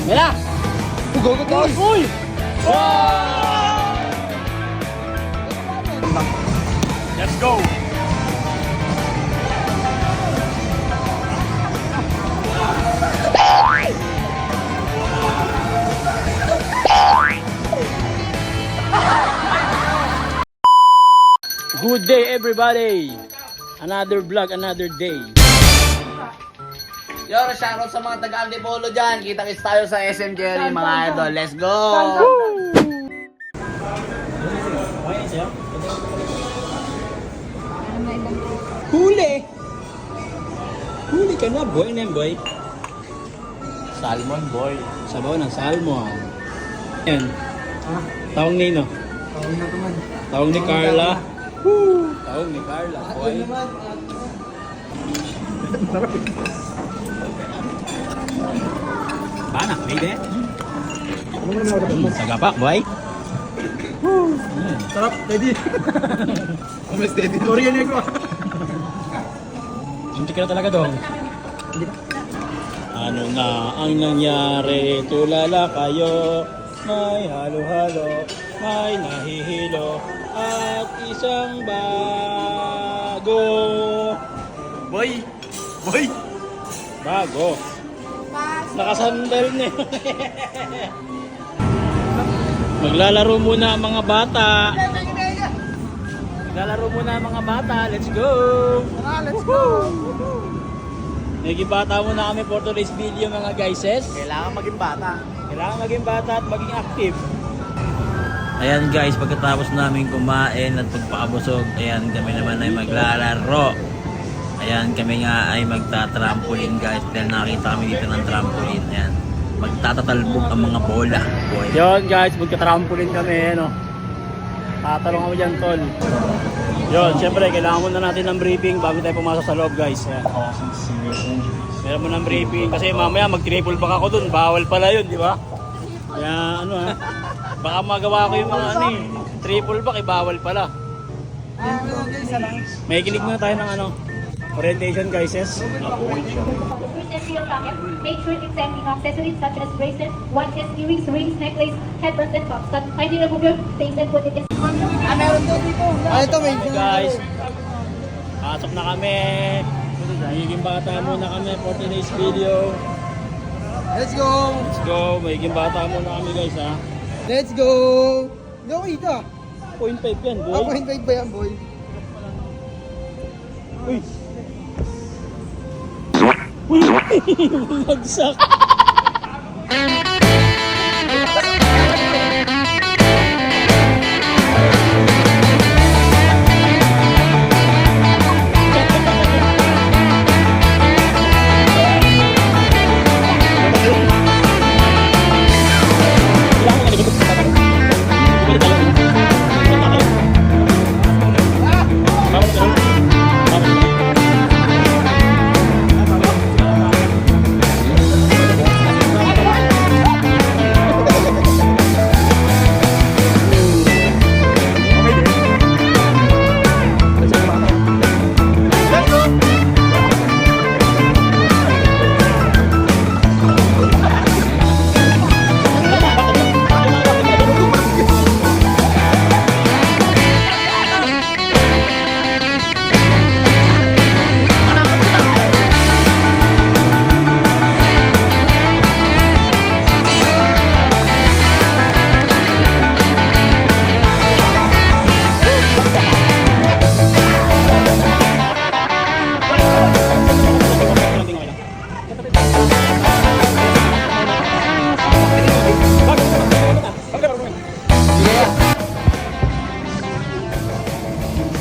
Mela! Go, go, go! Uy! Wow! Let's go! Good day everybody! Another vlog, another day. Yo, shoutout sa mga taga-Antipolo dyan. Kita-kits tayo sa SM Jerry, mga idol. Let's go! Huli! Huli ka na, boy. Ano yan, boy? Salmon, boy. Sabaw ng salmon. Yan. Tawag Nino. Tawag na naman. Tawag ni Carla. Woo! Tawag ni Carla, boy. Panak, baby. Sagapak, boy. Sarap, steady. Mas steady. Korean ko. Suntik ka na talaga dong. Ano na ang nangyari? Tulala kayo. May halo-halo, may nahihilo, at isang bago. Boy! Boy! Bago. Nakasandal na yun. Maglalaro muna ang mga bata. Maglalaro muna ang mga bata. Let's go! Let's go! Naging bata muna kami for today's video mga guyses. Kailangan maging bata. Kailangan maging bata at maging active. Ayan guys, pagkatapos namin kumain at pagpakabusog, ayan kami naman ay maglalaro. Ayan kami nga ay magta-trampoline guys. Dahil nakita kami dito ng trampoline. Ayan. Magtatatalbog ang mga bola. Boy. Yun guys, magka-trampoline kami. Ano? Tatalong kami dyan tol. Yun, syempre kailangan muna natin ng briefing bago tayo pumasok sa loob guys. Ayan. Meron mo ng briefing kasi mamaya mag-triple back ako dun. Bawal pala yun, di ba? Kaya ano ha. Baka magawa ko yung mga ano eh. Triple back, bawal pala. May kinig muna tayo ng ano. Orientation guys, yes. Real pocket. Make sure it's empty. Accessories such as bracelets, watches, earrings, rings, necklace, headbands, and cups. Kindly remove your things and put it in. Ano ito, may Guys, pasok na kami. Magiging bata muna kami for today's video. Let's go! Let's go. Magiging bata muna kami guys ha. Let's go! Hindi ako kita. 0.5 yan boy. Ako hindi ba yan, boy? Uy. Uy. Magsak.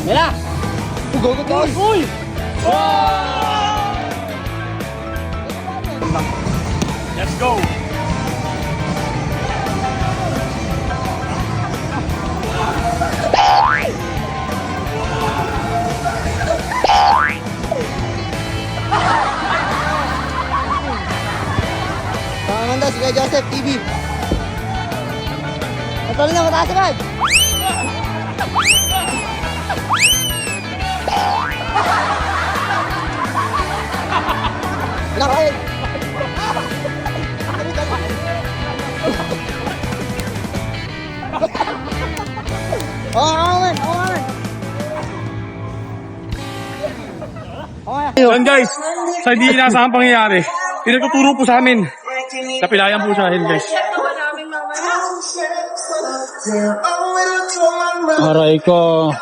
Mela! Go, go, go! Uy! Let's go! Panganda si Kuya Joseph TV. Matalo na, mataas agad! Ilang kain? Yan guys, sa hindi inaasahang pangyayari, pinagtuturo po sa amin. Napilayan po siya, guys. Aray ko.